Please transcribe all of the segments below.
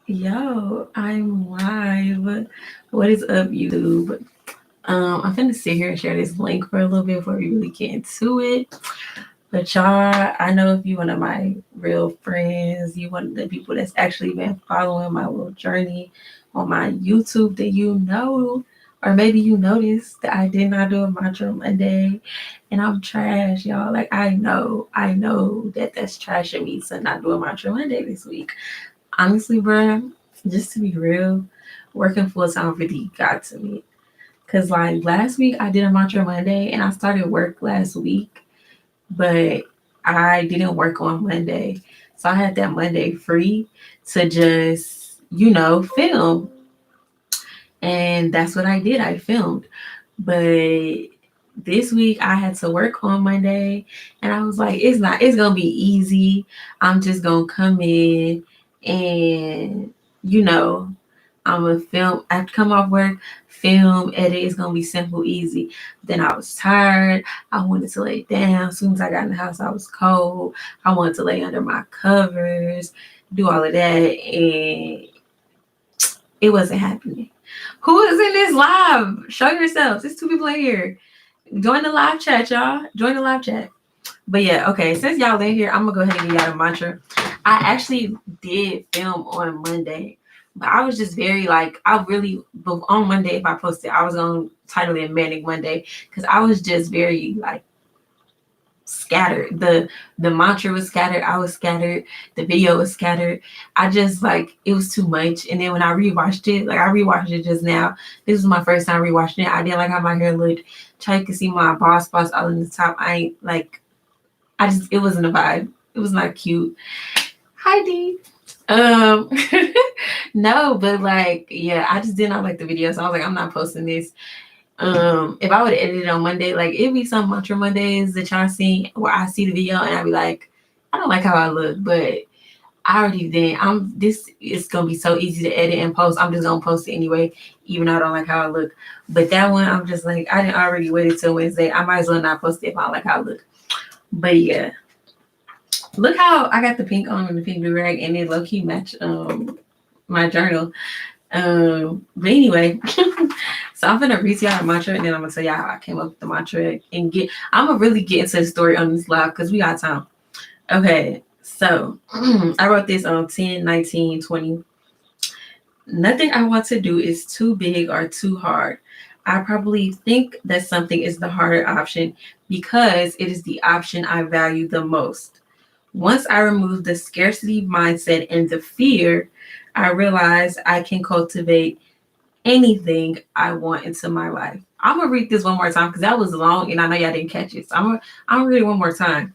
Yo, I'm live. What is up, YouTube? I'm gonna sit here and share this link for a little bit before we really get into it. But y'all, I know if you one of my real friends, you one of the people that's actually been following my little journey on my YouTube, that you know, or maybe you noticed that I did not do a mantra Monday, and I'm trash, y'all. Like I know that that's trash of me to not do a mantra Monday this week. Honestly, bruh, just to be real, working full time really got to me. Cause like last week I did a mantra Monday and I started work last week, but I didn't work on Monday. So I had that Monday free to just, film. And that's what I did. I filmed. But this week I had to work on Monday and I was like, it's gonna be easy. I'm just gonna come in and you know, I'm gonna film after come off work, film, edit, it's gonna be simple, easy. Then I was tired. I wanted to lay down. As soon as I got in the house, I was cold. I wanted to lay under my covers, do all of that, and it wasn't happening. Who is in this live? Show yourselves. There's two people in here. Join the live chat, y'all. Join the live chat. But yeah, okay. Since y'all in here, I'm gonna go ahead and give y'all a mantra. I actually did film on Monday, but I was just very like I really but on Monday if I posted, I was gonna title it Manic Monday because I was just very like scattered. The mantra was scattered. I was scattered. The video was scattered. I just like it was too much. And then when I rewatched it, like I rewatched it just now. This was my first time rewatching it. I didn't like how my hair looked. Try to see my bald spots all in the top. I ain't like I just it wasn't a vibe. It was not cute. Hi D. Um no, but like yeah, I just did not like the video. So I was like, I'm not posting this. If I would have edited on Monday, like it'd be some mantra Mondays that y'all see where I see the video and I'd be like, I don't like how I look, but I already did. This is gonna be so easy to edit and post. I'm just gonna post it anyway, even though I don't like how I look. But that one, I'm just like, I didn't already wait till Wednesday. I might as well not post it if I don't like how I look. But yeah, look how I got the pink on and the pink do rag, and it low key match my journal. But anyway, so I'm gonna read y'all the mantra and then I'm gonna tell y'all how I came up with the mantra and I'm gonna really get into the story on this live because we got time. Okay, so I wrote this on 10/19/20. Nothing I want to do is too big or too hard. I probably think that something is the harder option because it is the option I value the most. Once I remove the scarcity mindset and the fear, I realize I can cultivate anything I want into my life. I'm gonna read this one more time because that was long and I know y'all didn't catch it. So I'm gonna read it one more time.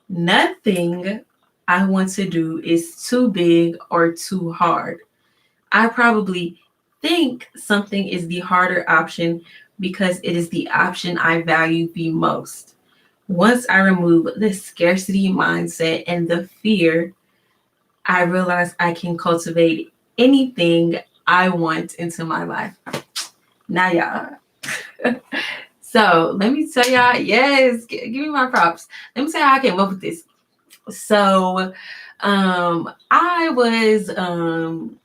Nothing I want to do is too big or too hard. I probably think something is the harder option because it is the option I value the most. Once I remove the scarcity mindset and the fear, I realize I can cultivate anything I want into my life. Now, y'all. So let me tell y'all, yes, give me my props. Let me tell you how I came up with this. So I was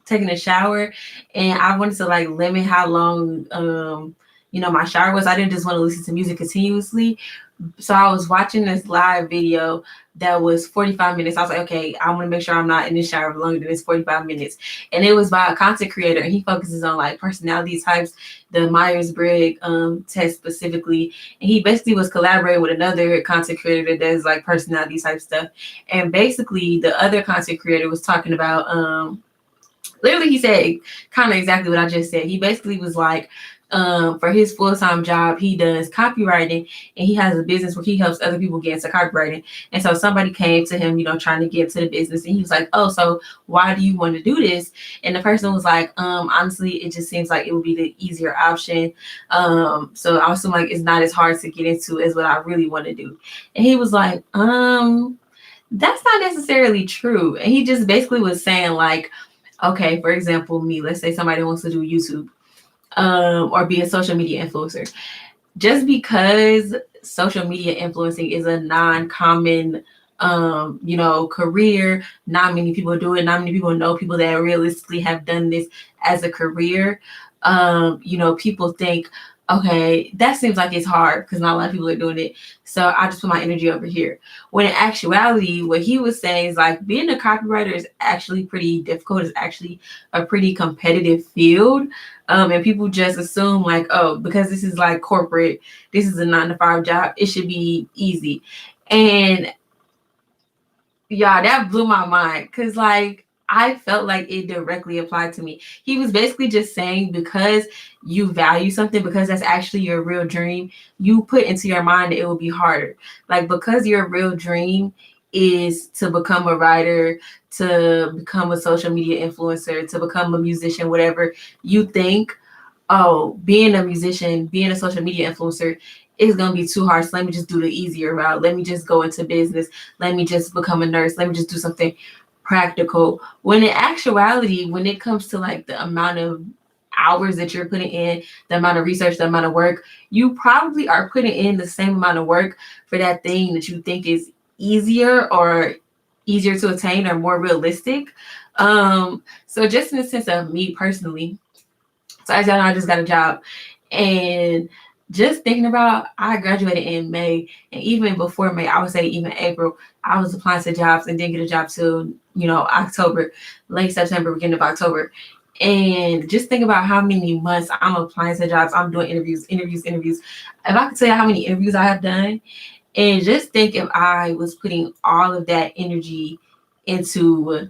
taking a shower and I wanted to like limit how long my shower was. I didn't just want to listen to music continuously. So I was watching this live video that was 45 minutes. I was like, okay, I want to make sure I'm not in this shower longer than this 45 minutes. And it was by a content creator, and he focuses on like personality types, the Myers-Briggs test specifically. And he basically was collaborating with another content creator that does like personality type stuff. And basically, the other content creator was talking about literally he said kind of exactly what I just said. He basically was like, for his full-time job, he does copywriting and he has a business where he helps other people get into copywriting. And so somebody came to him, trying to get into the business, and he was like, oh, so why do you want to do this? And the person was like, honestly, it just seems like it would be the easier option. So I was like, it's not as hard to get into as what I really want to do. And he was like, that's not necessarily true. And he just basically was saying like, okay, for example, me, let's say somebody wants to do YouTube, or be a social media influencer. Just because social media influencing is a non-common career. Not many people do it. Not many people know people that realistically have done this as a career. People think, okay, that seems like it's hard because not a lot of people are doing it. So I just put my energy over here. When in actuality, what he was saying is like being a copywriter is actually pretty difficult. It's actually a pretty competitive field. And people just assume like, oh, because this is like corporate, this is a 9 to 5 job, it should be easy. And yeah, that blew my mind because, like, I felt like it directly applied to me. He was basically just saying because you value something, because that's actually your real dream, you put into your mind that it will be harder. Like, because your real dream is to become a writer, to become a social media influencer, to become a musician, whatever you think, oh, being a musician, being a social media influencer is going to be too hard. So let me just do the easier route. Let me just go into business. Let me just become a nurse. Let me just do something practical. When in actuality, when it comes to like the amount of hours that you're putting in, the amount of research, the amount of work, you probably are putting in the same amount of work for that thing that you think is easier or easier to attain or more realistic. So just in the sense of me personally, so as y'all know, I just got a job. And just thinking about, I graduated in May. And even before May, I would say even April, I was applying to jobs and didn't get a job till, October, late September, beginning of October. And just think about how many months I'm applying to jobs. I'm doing interviews. If I could tell you how many interviews I have done, and just think if I was putting all of that energy into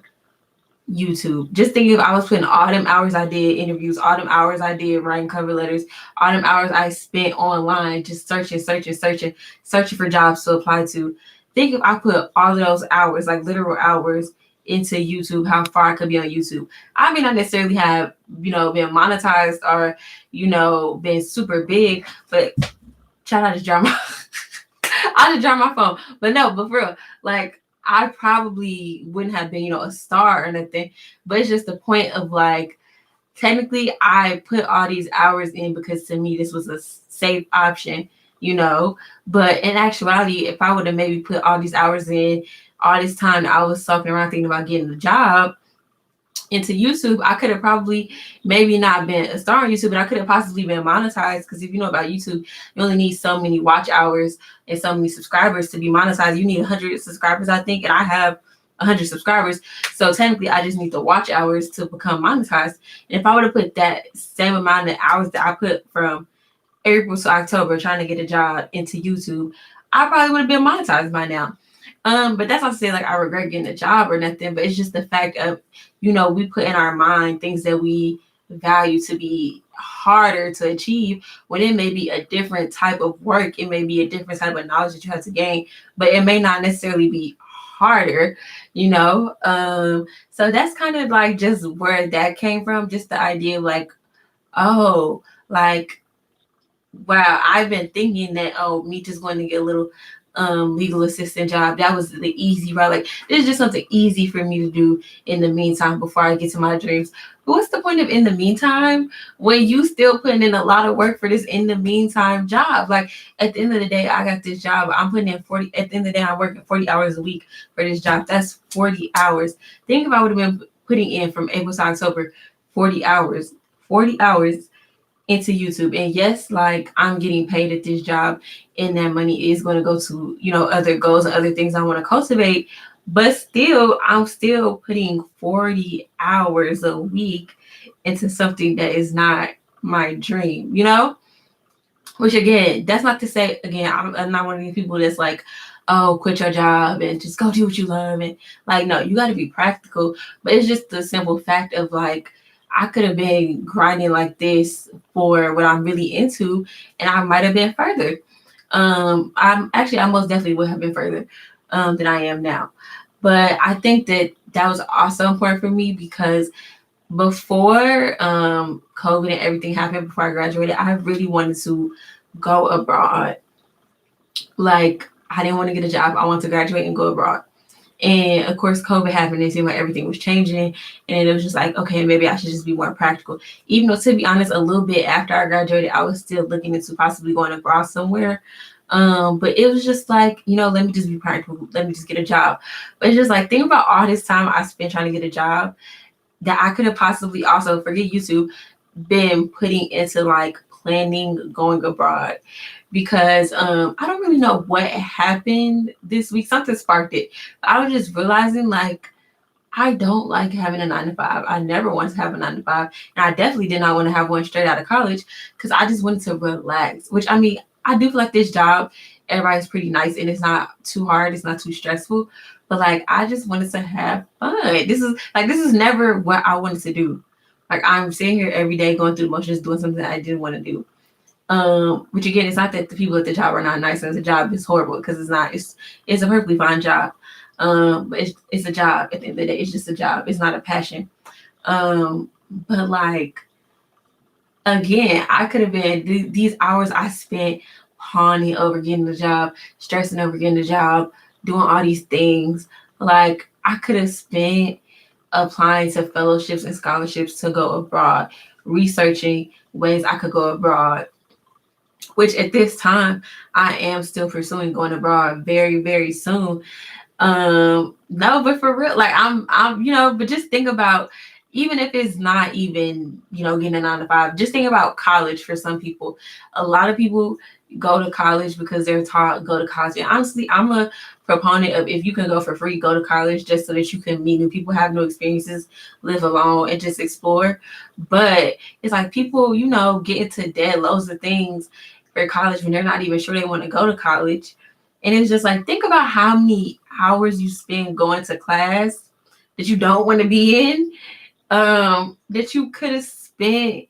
YouTube. Just think if I was putting all them hours I did interviews, all them hours I did writing cover letters, all them hours I spent online just searching for jobs to apply to. Think if I put all of those hours, like literal hours, into YouTube, how far I could be on YouTube. I may not necessarily have, been monetized or, been super big, but child, I just dropped my I just dropped my phone. But for real, like I probably wouldn't have been, a star or nothing. But it's just the point of like, technically, I put all these hours in because to me this was a safe option, But in actuality, if I would have maybe put all these hours in, all this time I was talking around thinking about getting a job into YouTube, I could have probably maybe not been a star on YouTube, but I could have possibly been monetized. Because if you know about YouTube, you only need so many watch hours and so many subscribers to be monetized. You need 100 subscribers, I think, and I have 100 subscribers. So technically, I just need the watch hours to become monetized. And if I would have put that same amount of hours that I put from April to October trying to get a job into YouTube, I probably would have been monetized by now. But that's not to say like I regret getting a job or nothing, but it's just the fact of, we put in our mind things that we value to be harder to achieve when it may be a different type of work. It may be a different type of knowledge that you have to gain, but it may not necessarily be harder, so that's kind of like just where that came from. Just the idea of like, oh, like, wow, I've been thinking that, oh, me just going to get a little legal assistant job, that was the easy route. Like, this is just something easy for me to do in the meantime before I get to my dreams. But what's the point of in the meantime when you still putting in a lot of work for this in the meantime job? Like, at the end of the day, I got this job. I'm putting in 40, at the end of the day, I'm working 40 hours a week for this job. That's 40 hours. Think if I would have been putting in from April to October 40 hours into YouTube. And yes, like I'm getting paid at this job and that money is going to go to, other goals and other things I want to cultivate. But still, I'm still putting 40 hours a week into something that is not my dream, Which again, that's not to say, again, I'm not one of these people that's like, oh, quit your job and just go do what you love. And like, no, you got to be practical. But it's just the simple fact of like, I could have been grinding like this for what I'm really into, and I might have been further. I most definitely would have been further than I am now. But I think that was also important for me because before COVID and everything happened, before I graduated, I really wanted to go abroad. Like, I didn't want to get a job. I wanted to graduate and go abroad. And of course, COVID happened. It seemed like everything was changing. And it was just like, okay, maybe I should just be more practical. Even though, to be honest, a little bit after I graduated, I was still looking into possibly going abroad somewhere. But it was just like, let me just be practical. Let me just get a job. But it's just like, think about all this time I spent trying to get a job that I could have possibly also, forget YouTube, been putting into like planning going abroad. Because I don't really know what happened this week. Something sparked it. I was just realizing like I don't like having a 9 to 5. I never wanted to have a 9 to 5. And I definitely did not want to have one straight out of college because I just wanted to relax. Which I mean, I do feel like this job, everybody's pretty nice and it's not too hard, it's not too stressful. But like I just wanted to have fun. This is never what I wanted to do. Like I'm sitting here every day going through the motions, doing something that I didn't want to do. Which again, it's not that the people at the job are not nice and the job is horrible, because it's not. It's a perfectly fine job. But it's a job at the end of the day. It's just a job. It's not a passion. But like again, I could have been these hours I spent pawning over getting the job, stressing over getting the job, doing all these things. Like I could have spent applying to fellowships and scholarships to go abroad, researching ways I could go abroad, which at this time I am still pursuing going abroad very, very soon. No, but for real, like but just think about, even if it's not even, getting a 9 to 5, just think about college for some people. A lot of people go to college because they're taught go to college. And honestly, I'm a proponent of, if you can go for free, go to college just so that you can meet new people, have new experiences, live alone, and just explore. But it's like people, get into debt, loads of things for college when they're not even sure they want to go to college. And it's just like, think about how many hours you spend going to class that you don't want to be in, that you could have spent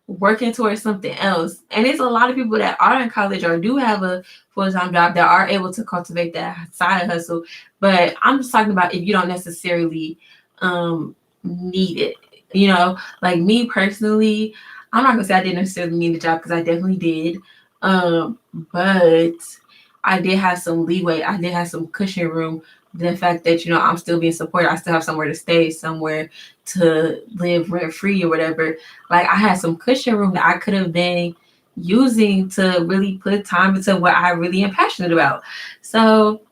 working towards something else. And it's a lot of people that are in college or do have a full-time job that are able to cultivate that side hustle. But I'm just talking about if you don't necessarily need it. Like me personally, I'm not gonna say I didn't necessarily need a job, because I definitely did. But I did have some leeway. I did have some cushion room. The fact that, I'm still being supported. I still have somewhere to stay, somewhere to live rent free or whatever. Like I had some cushion room that I could have been using to really put time into what I really am passionate about. So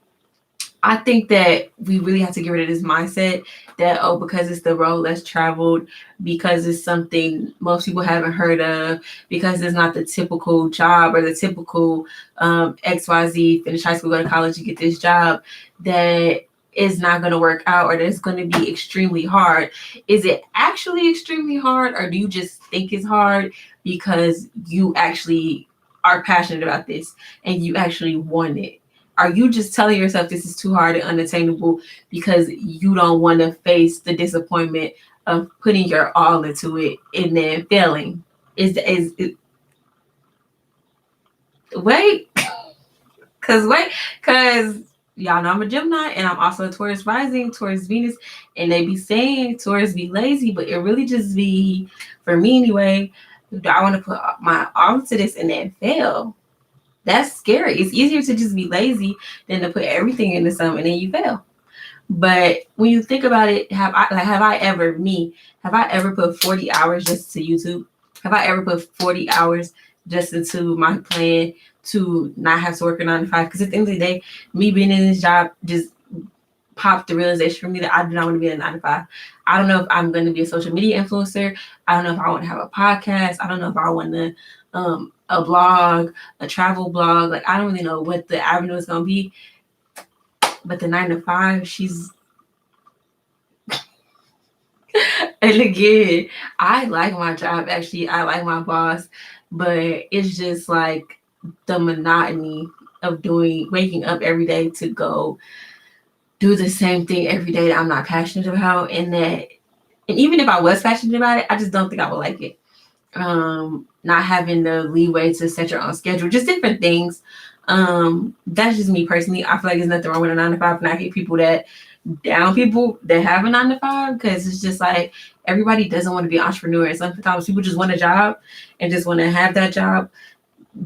I think that we really have to get rid of this mindset that, because it's the road less traveled, because it's something most people haven't heard of, because it's not the typical job or the typical XYZ, finish high school, go to college, and get this job, that is not going to work out, or that it's going to be extremely hard. Is it actually extremely hard, or do you just think it's hard because you actually are passionate about this and you actually want it? Are you just telling yourself this is too hard and unattainable because you don't want to face the disappointment of putting your all into it and then failing? Wait, because y'all know I'm a Gemini and I'm also a Taurus rising, Taurus Venus, and they be saying Taurus be lazy, but it really just be, for me anyway, do I want to put my all into this and then fail? That's scary. It's easier to just be lazy than to put everything into something and then you fail. But when you think about it, have I ever put 40 hours just to YouTube? Have I ever put 40 hours just into my plan to not have to work a 9 to 5? Because at the end of the day, me being in this job just popped the realization for me that I do not want to be a 9 to 5. I don't know if I'm going to be a social media influencer. I don't know if I want to have a podcast. I don't know if I want to a blog, a travel blog. Like I don't really know what the avenue is going to be. But the 9 to 5, she's and again, I like my job. Actually, I like my boss, but it's just like the monotony of waking up every day to go do the same thing every day that I'm not passionate about, and even if I was passionate about it, I just don't think I would like it. Not having the leeway to set your own schedule, just different things. That's just me personally. I feel like there's nothing wrong with a 9 to 5, and I hate people that down people that have a 9 to 5, because it's just like everybody doesn't want to be an entrepreneur, and sometimes people just want a job and just want to have that job,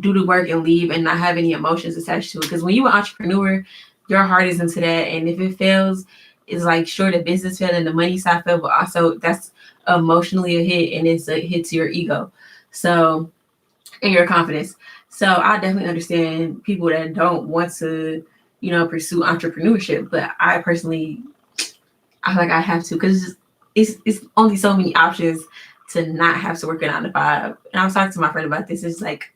do the work and leave, and not have any emotions attached to it. Because when you're an entrepreneur, your heart is into that, and if it fails, it's like, sure, the business failed and the money side failed, but also that's emotionally a hit, and it's a hit to your ego, so, and your confidence. So I definitely understand people that don't want to, pursue entrepreneurship. But I personally, I feel like I have to because it's only so many options to not have to work a 9 to 5. And I was talking to my friend about this. It's like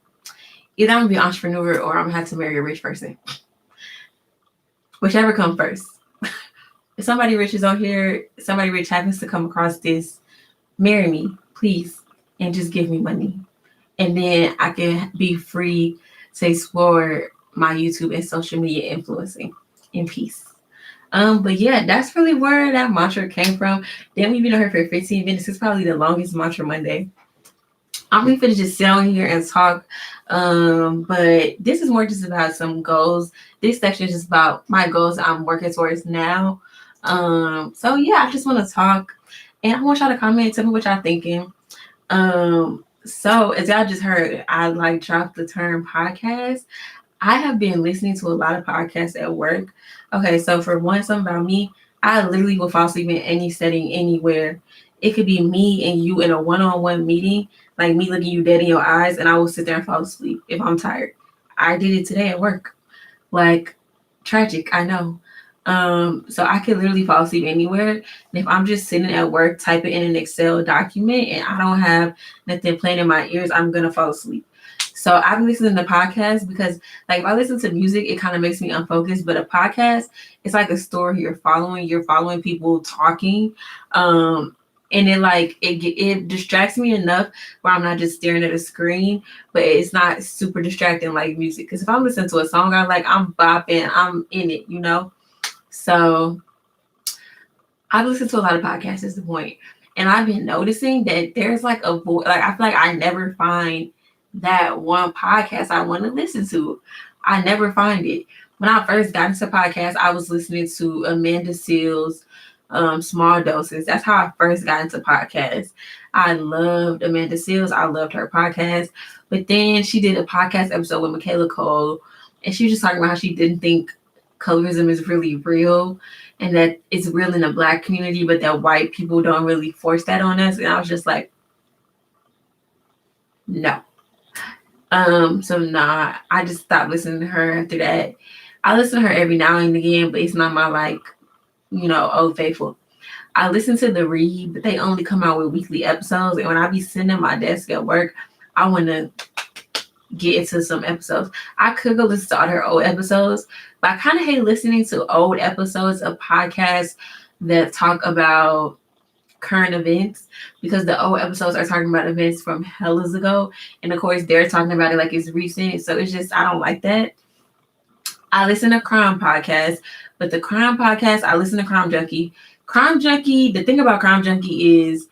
either I'm gonna be an entrepreneur or I'm gonna have to marry a rich person, whichever comes first. If somebody rich is on here, somebody rich happens to come across this, marry me, please, and just give me money. And then I can be free to explore my YouTube and social media influencing in peace. But yeah, that's really where that mantra came from. Then we've been on here for 15 minutes. It's probably the longest mantra Monday. I'm really finna just sit on here and talk. But this is more just about some goals. This section is just about my goals I'm working towards now. So yeah, I just want to talk, and I want y'all to comment, tell me what y'all thinking. So as y'all just heard, I like dropped the term podcast. I have been listening to a lot of podcasts at work. Okay, so for one, something about me, I literally will fall asleep in any setting, anywhere. It could be me and you in a one-on-one meeting, like me looking you dead in your eyes, and I will sit there and fall asleep if I'm tired. I did it today at work. Like, tragic, I know. So I could literally fall asleep anywhere. And if I'm just sitting at work typing in an Excel document and I don't have nothing playing in my ears, I'm gonna fall asleep. So I've been listening to podcasts because, like, if I listen to music, it kind of makes me unfocused. But a podcast, it's like a story you're following. You're following people talking, and it distracts me enough where I'm not just staring at a screen, but it's not super distracting like music. Because if I'm listening to a song, I'm bopping, I'm in it, So I've listened to a lot of podcasts at this point, and I've been noticing that there's like a voice. Like I feel like I never find that one podcast I want to listen to. I never find it. When I first got into podcasts, I was listening to Amanda Seals' Small Doses. That's how I first got into podcasts. I loved Amanda Seals. I loved her podcast. But then she did a podcast episode with Michaela Cole, and she was just talking about how she didn't think colorism is really real and that it's real in the Black community, but that white people don't really force that on us. And I was just like, no. So nah, I just stopped listening to her after that. I listen to her every now and again, but it's not my old faithful. I listen to The Read, but they only come out with weekly episodes. And when I be sitting at my desk at work, I want to get into some episodes. I could go listen to all her old episodes, but I kind of hate listening to old episodes of podcasts that talk about current events, because the old episodes are talking about events from hellas ago, and of course they're talking about it like it's recent, so it's just, I don't like that. I listen to crime podcasts, but the crime podcast, I listen to Crime Junkie. The thing about Crime Junkie is,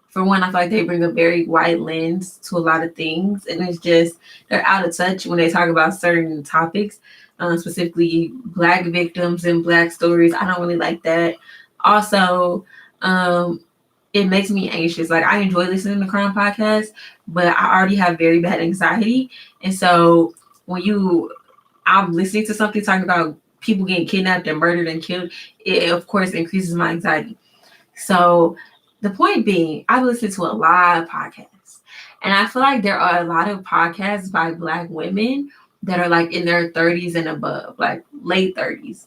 for one, I feel like they bring a very wide lens to a lot of things, and it's just, they're out of touch when they talk about certain topics, specifically Black victims and Black stories. I don't really like that. Also, it makes me anxious. Like, I enjoy listening to crime podcasts, but I already have very bad anxiety. And so when I'm listening to something talking about people getting kidnapped and murdered and killed, it of course increases my anxiety. So the point being, I've listened to a lot of podcasts, and I feel like there are a lot of podcasts by Black women that are like in their 30s and above, like late 30s,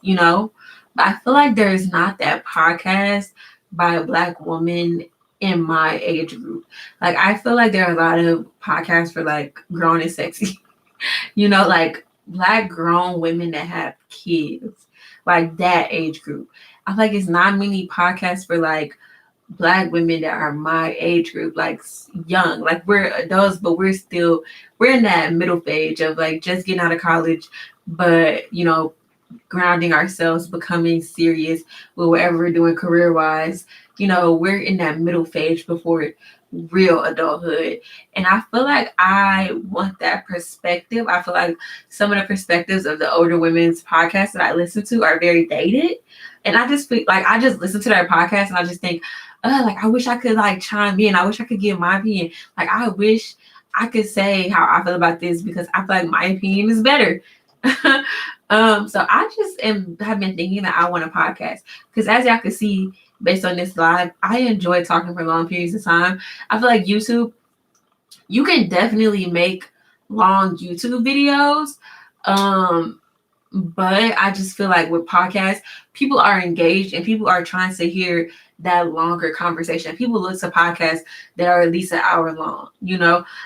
But I feel like there is not that podcast by a Black woman in my age group. Like, I feel like there are a lot of podcasts for like grown and sexy, like Black grown women that have kids, like that age group. I feel like it's not many podcasts for like Black women that are my age group, like young, like we're adults, but we're in that middle phase of like just getting out of college, but grounding ourselves, becoming serious with whatever we're doing career wise. We're in that middle phase before real adulthood. And I feel like I want that perspective. I feel like some of the perspectives of the older women's podcasts that I listen to are very dated. And I just feel like I just listen to their podcast and I just think, I wish I could like chime in. I wish I could give my opinion. Like, I wish I could say how I feel about this because I feel like my opinion is better. So I just have been thinking that I want a podcast because, as y'all can see based on this live, I enjoy talking for long periods of time. I feel like YouTube, you can definitely make long YouTube videos. But I just feel like with podcasts, people are engaged and people are trying to hear that longer conversation. People look to podcasts that are at least an hour long.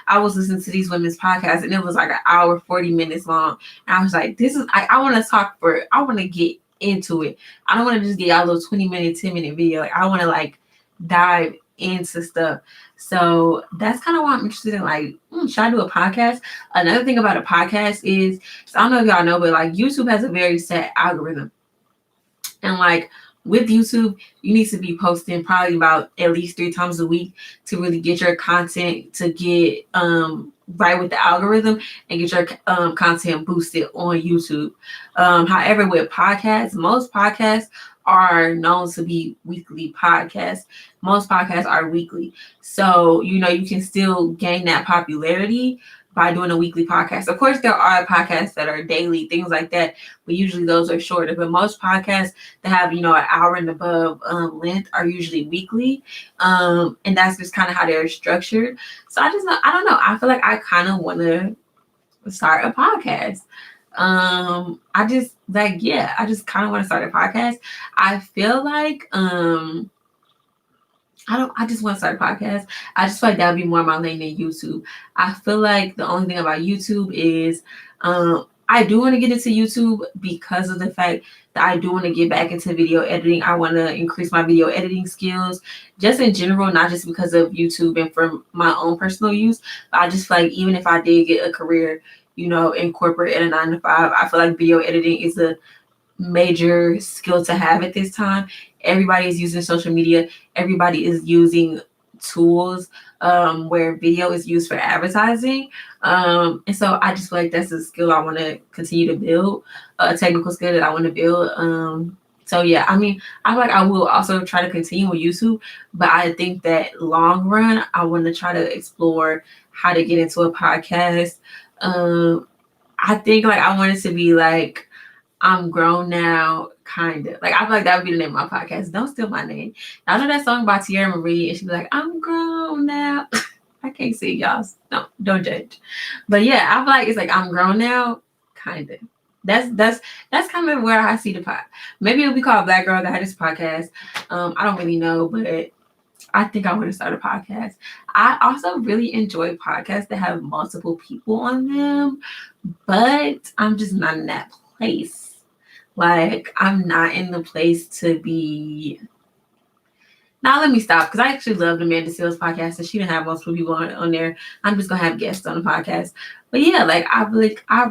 I was listening to these women's podcasts and it was like an hour, 40 minutes long. And I was like, I want to I want to get into it. I don't want to just get a little 20-minute, 10-minute video. Like, I want to like dive into stuff. So that's kind of why I'm interested in like, should I do a podcast? Another thing about a podcast is, so I don't know if y'all know, but like YouTube has a very set algorithm. And like with YouTube, you need to be posting probably about at least 3 times a week to really get your content to get right with the algorithm and get your content boosted on YouTube. However, with podcasts, most podcasts are known to be weekly podcasts. Most podcasts are weekly. So, you can still gain that popularity by doing a weekly podcast. Of course, there are podcasts that are daily, things like that, but usually those are shorter. But most podcasts that have, an hour and above length are usually weekly. And that's just kind of how they're structured. So I don't know. I feel like I kind of want to start a podcast. I just kind of want to start a podcast. I feel like, I just want to start a podcast. I just feel like that would be more my lane than YouTube. I feel like the only thing about YouTube is I do want to get into YouTube because of the fact that I do want to get back into video editing. I want to increase my video editing skills just in general, not just because of YouTube and for my own personal use. But I just feel like even if I did get a career, in corporate at a 9 to 5, I feel like video editing is a major skill to have at this time. Everybody is using social media. Everybody is using tools where video is used for advertising. And so I just feel like that's a skill I want to continue to build, a technical skill that I want to build. So yeah, I mean, I feel like I will also try to continue with YouTube, but I think that long run, I want to try to explore how to get into a podcast. I think like I want it to be like, I'm grown now, kind of. Like, I feel like that would be the name of my podcast. Don't steal my name. I know that song by Tierra Marie, and she'd be like, I'm grown now. I can't sing, y'all. No, don't judge. But yeah, I feel like it's like, I'm grown now, kind of. That's kind of where I see the pod. Maybe it'll be called Black Girl Guidance Podcast. I don't really know, but I think I want to start a podcast. I also really enjoy podcasts that have multiple people on them, but I'm just not in that place. Like, I'm not in the place to be. Now let me stop, because I actually loved Amanda Seales' podcast, and she didn't have multiple people on there. I'm just gonna have guests on the podcast. But yeah, like I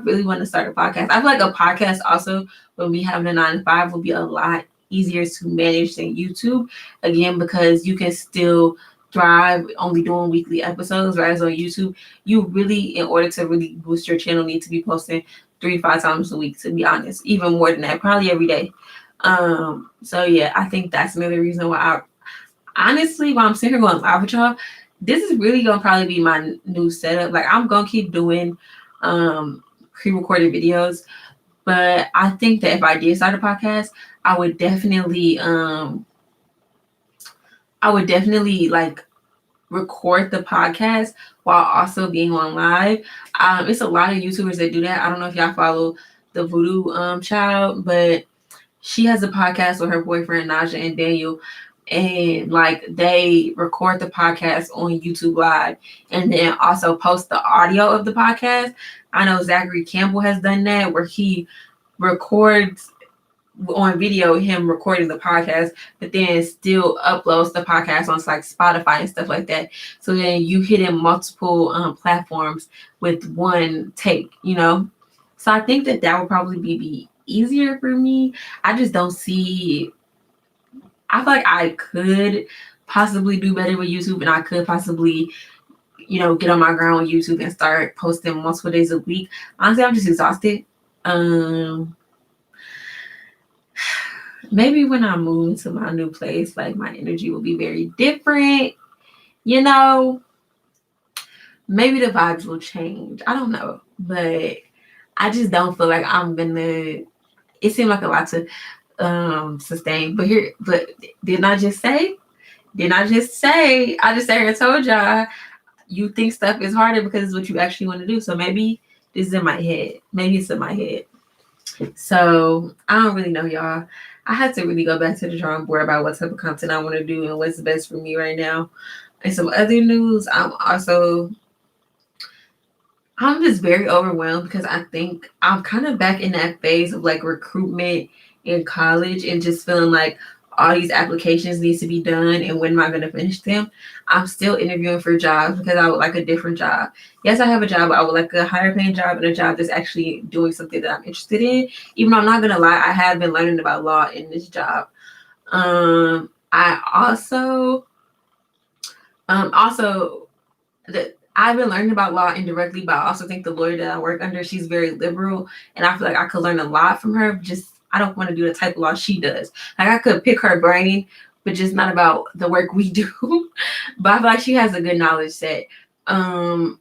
really want to start a podcast. I feel like a podcast also, when we have a 9 to 5, will be a lot easier to manage than YouTube. Again, because you can still thrive only doing weekly episodes, whereas on YouTube, you really, in order to really boost your channel, need to be posting 3 to 5 times a week, to be honest, even more than that, probably every day. So yeah, I think that's another reason why honestly, while I'm sitting here going live with y'all, this is really gonna probably be my new setup. Like, I'm gonna keep doing pre-recorded videos, but I think that if I did start a podcast, I would definitely like record the podcast while also being on live. It's a lot of YouTubers that do that. I don't know if y'all follow the Voodoo Child, but she has a podcast with her boyfriend Naja and Daniel, and like they record the podcast on YouTube Live and then also post the audio of the podcast. I know Zachary Campbell has done that, where he records on video him recording the podcast, but then still uploads the podcast on like Spotify and stuff like that. So then you hit in multiple platforms with one take, So I think that would probably be easier for me. I just don't see. I feel like I could possibly do better with YouTube, and I could possibly, get on my ground on YouTube and start posting multiple days a week. Honestly, I'm just exhausted. Maybe when I move to my new place, like my energy will be very different. Maybe the vibes will change. I don't know, but I just don't feel like I'm gonna. It seemed like a lot to sustain, but didn't I just say? I just sat here and told y'all you think stuff is harder because it's what you actually want to do. So maybe this is in my head. Maybe it's in my head. So I don't really know, y'all. I had to really go back to the drawing board about what type of content I want to do and what's best for me right now. And some other news, I'm just very overwhelmed because I think I'm kind of back in that phase of like recruitment in college and just feeling like all these applications needs to be done and when am I going to finish them? I'm still interviewing for jobs because I would like a different job. Yes, I have a job. I would like a higher paying job and a job that's actually doing something that I'm interested in. Even though I'm not going to lie, I have been learning about law in this job. I also that I've been learning about law indirectly, but I also think the lawyer that I work under, she's very liberal, and I feel like I could learn a lot from her. Just I don't want to do the type of law she does. Like I could pick her brain, but just not about the work we do. But I feel like she has a good knowledge set. Um,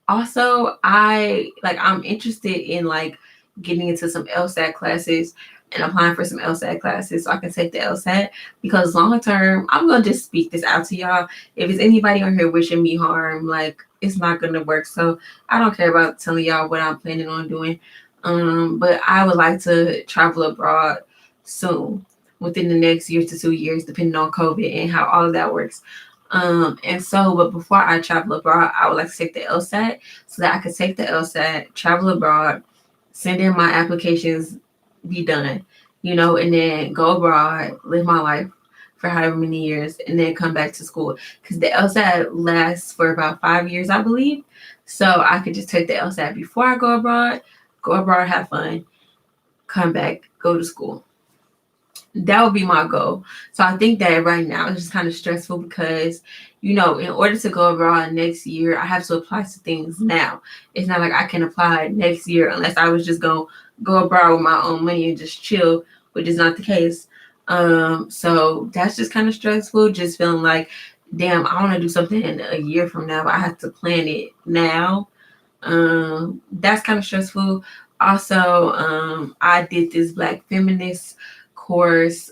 Also, I'm interested in like getting into some LSAT classes and applying for some LSAT classes so I can take the LSAT because long term, I'm gonna just speak this out to y'all. If it's anybody on here wishing me harm, like it's not gonna work. So I don't care about telling y'all what I'm planning on doing. But I would like to travel abroad soon, within the next year to 2 years, depending on COVID and how all of that works. But before I travel abroad, I would like to take the LSAT so that I could take the LSAT, travel abroad, send in my applications, be done, and then go abroad, live my life for however many years, and then come back to school. Because the LSAT lasts for about 5 years, I believe. So I could just take the LSAT before I go abroad, have fun, come back, go to school. That would be my goal. So I think that right now it's just kind of stressful because, in order to go abroad next year, I have to apply to things now. It's not like I can apply next year unless I was just going to go abroad with my own money and just chill, which is not the case. So that's just kind of stressful, just feeling like, damn, I want to do something in a year from now, but I have to plan it now. That's kind of stressful. Also, I did this Black feminist course,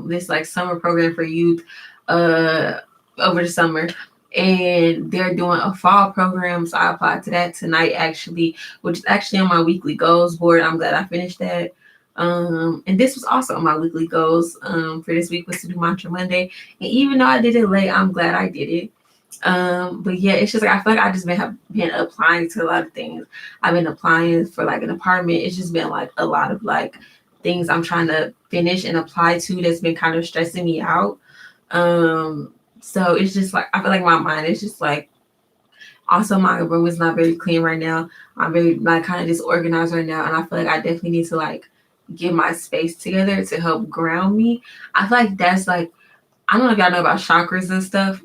this like summer program for youth, uh, over the summer, and they're doing a fall program. So I applied to that tonight, actually, which is actually on my weekly goals board. I'm glad I finished that. And this was also on my weekly goals for this week was to do Mantra Monday. And even though I did it late, I'm glad I did it. But yeah, it's just like I feel like I just have been applying to a lot of things. I've been applying for like an apartment. It's just been like a lot of like things I'm trying to finish and apply to that's been kind of stressing me out. So it's just like I feel like my mind is just like also my room is not very clean right now. I'm very like kind of disorganized right now, and I feel like I definitely need to like get my space together to help ground me. I feel like that's like I don't know if y'all know about chakras and stuff,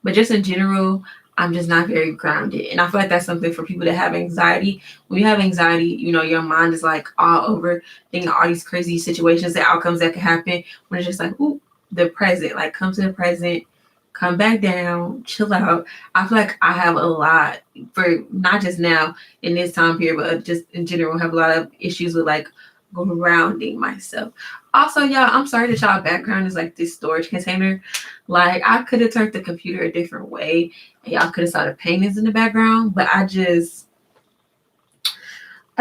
but just in general, I'm just not very grounded. And I feel like that's something for people that have anxiety. When you have anxiety, your mind is like all over thinking all these crazy situations, the outcomes that could happen. When it's just like, ooh, the present, like come to the present, come back down, chill out. I feel like I have a lot for not just now in this time period, but just in general, have a lot of issues with like grounding myself. Also, y'all, I'm sorry that y'all background is like this storage container. Like I could have turned the computer a different way and y'all could have saw the paintings in the background, but I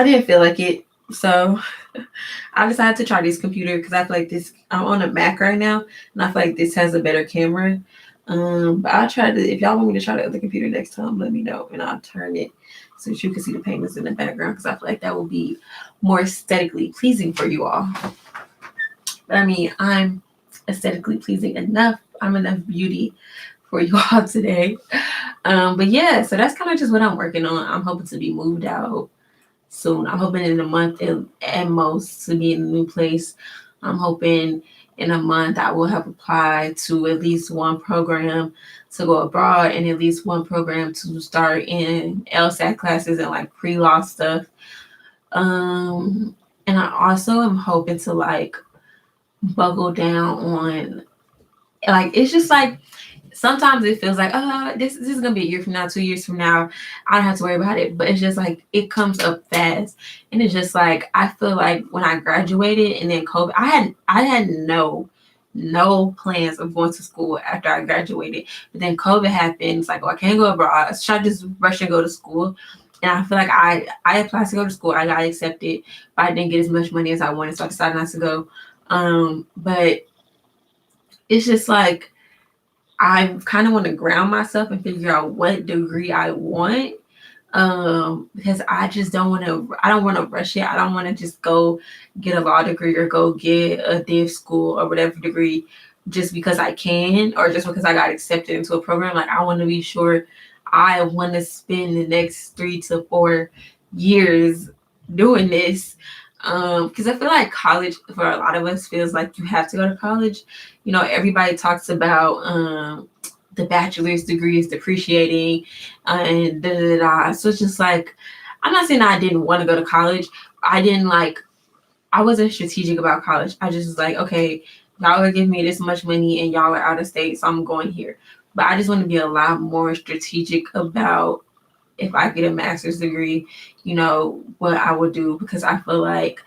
didn't feel like it. So I decided to try this computer because I feel like this I'm on a Mac right now and I feel like this has a better camera. But I'll try to if y'all want me to try the other computer next time, let me know and I'll turn it so that you can see the paintings in the background because I feel like that will be more aesthetically pleasing for you all. But I mean, I'm aesthetically pleasing enough. I'm enough beauty for you all today. But yeah, so that's kind of just what I'm working on. I'm hoping to be moved out soon. I'm hoping in a month at most to be in a new place. I'm hoping in a month I will have applied to at least one program to go abroad and at least one program to start in LSAT classes and like pre-law stuff. And I also am hoping to like buckle down on like it's just like sometimes it feels like this is gonna be a year from now, 2 years from now, I don't have to worry about it, but it's just like it comes up fast and it's just like I feel like when I graduated and then COVID I had no no plans of going to school after I graduated. But then COVID happened. It's like, oh, I can't go abroad. Should I just rush and go to school? And I feel like I applied to go to school. I got accepted, but I didn't get as much money as I wanted, so I decided not to go. But it's just like I kind of want to ground myself and figure out what degree I want. Because I just I don't want to rush it. I don't want to just go get a law degree or go get a div school or whatever degree just because I can or just because I got accepted into a program. Like, I want to be sure I want to spend the next 3 to 4 years doing this. Because I feel like college for a lot of us feels like you have to go to college. You know, everybody talks about the bachelor's degree is depreciating and da da da. So it's just like, I'm not saying I didn't want to go to college. I wasn't strategic about college. I just was like, okay, y'all are giving me this much money and y'all are out of state, so I'm going here. But I just want to be a lot more strategic about if I get a master's degree, you know, what I would do, because I feel like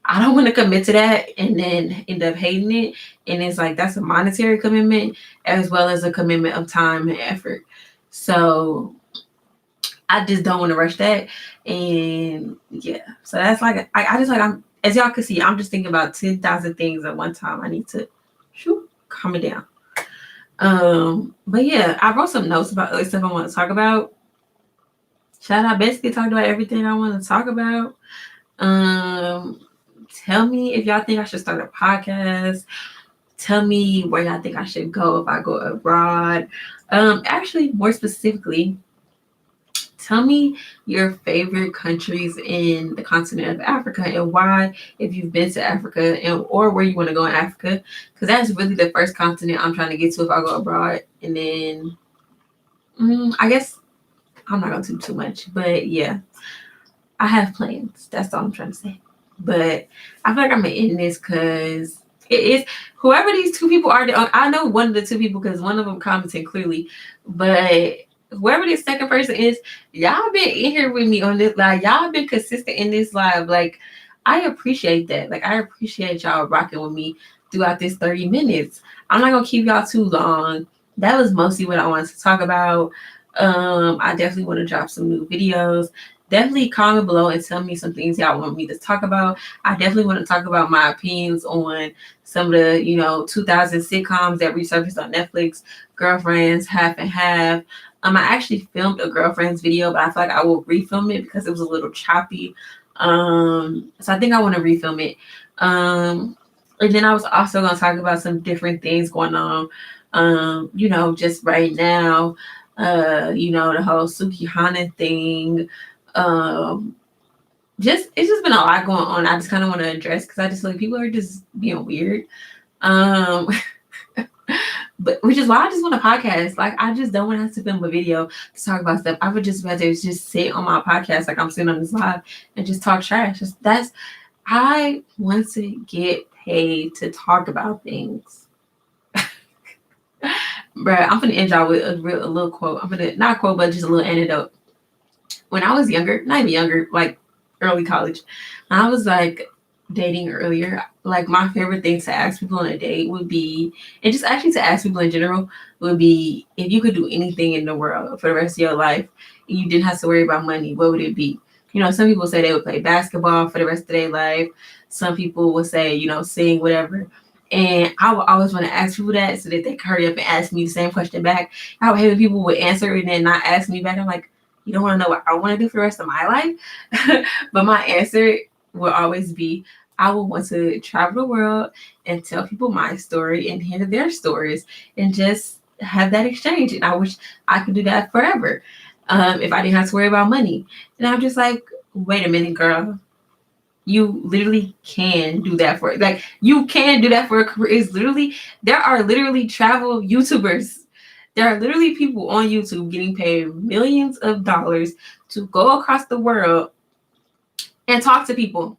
I don't want to commit to that and then end up hating it. And it's like, that's a monetary commitment as well as a commitment of time and effort. So I just don't want to rush that. And yeah, so that's like, I just like, as y'all can see, I'm just thinking about 10,000 things at one time. I need to calm it down. But yeah, I wrote some notes about other stuff I want to talk about. I basically talked about everything I want to talk about. Tell me if y'all think I should start a podcast. Tell me where y'all think I should go if I go abroad. Actually, more specifically, tell me your favorite countries in the continent of Africa and why, if you've been to Africa, or where you want to go in Africa, because that's really the first continent I'm trying to get to if I go abroad. And then I guess I'm not going to do too much, but yeah, I have plans. That's all I'm trying to say. But I feel like I'm going to end this because it is whoever these two people are. I know one of the two people because one of them commented clearly, but whoever this second person is, y'all been in here with me on this live. Y'all been consistent in this live. Like, I appreciate that. Like, I appreciate y'all rocking with me throughout this 30 minutes. I'm not going to keep y'all too long. That was mostly what I wanted to talk about. I definitely want to drop some new videos. Definitely comment below and tell me some things y'all want me to talk about. I definitely want to talk about my opinions on some of the, 2000 sitcoms that resurfaced on Netflix. Girlfriends, Half and Half. I actually filmed a Girlfriends video, but I feel like I will refilm it because it was a little choppy. So I think I want to refilm it. And then I was also going to talk about some different things going on, just right now. The whole Sukihana thing. It's just been a lot going on. I just kind of want to address because I just feel like people are just being weird. But which is why I just want a podcast. Like, I just don't want to have to film a video to talk about stuff. I would just rather just sit on my podcast like I'm sitting on this live and just talk trash. I want to get paid to talk about things. Bruh, I'm gonna end y'all with a little quote. Not a quote, but just a little anecdote. When I was younger, not even younger, like early college, I was like dating earlier. Like, my favorite thing to ask people on a date would be, and just actually to ask people in general, would be, if you could do anything in the world for the rest of your life and you didn't have to worry about money, what would it be? Some people say they would play basketball for the rest of their life. Some people would say, sing, whatever. And I would always want to ask people that so that they could hurry up and ask me the same question back. I would hate when people would answer and then not ask me back. I'm like, you don't want to know what I want to do for the rest of my life? But my answer will always be, I will want to travel the world and tell people my story and hear their stories and just have that exchange. And I wish I could do that forever if I didn't have to worry about money. And I'm just like, wait a minute, girl. You literally can do that for you can do that for a career. There are literally travel YouTubers. There are literally people on YouTube getting paid millions of dollars to go across the world and talk to people.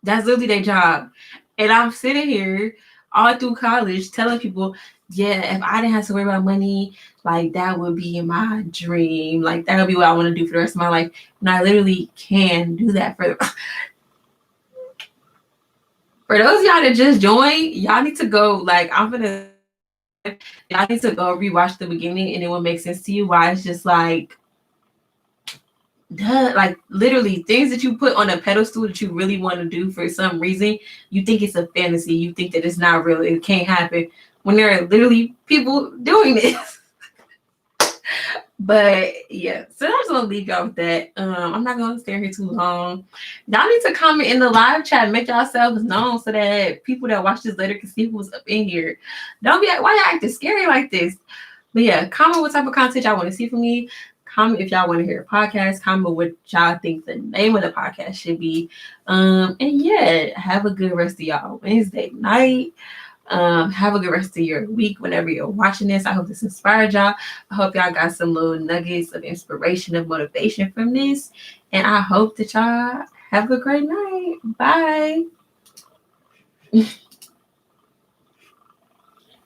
That's literally their job. And I'm sitting here all through college telling people, yeah, if I didn't have to worry about money, like, that would be my dream. Like, that would be what I want to do for the rest of my life. And I literally can do that for For those of y'all that just joined, y'all need to go, like, y'all need to go rewatch the beginning and it will make sense to you why it's just like, duh, like literally things that you put on a pedestal that you really want to do for some reason, you think it's a fantasy, you think that it's not real, it can't happen, when there are literally people doing this. But yeah, so I'm just gonna leave y'all with that. I'm not gonna stay here too long. Y'all need to comment in the live chat, make yourselves known so that people that watch this later can see who's up in here. Don't be like, why y'all acting scary like this? But yeah, comment what type of content y'all want to see from me. Comment if y'all want to hear a podcast. Comment what y'all think the name of the podcast should be. And yeah, have a good rest of y'all Wednesday night. Have a good rest of your week whenever you're watching this. I hope this inspired y'all. I hope y'all got some little nuggets of inspiration, of motivation from this. And I hope that y'all have a great night. Bye.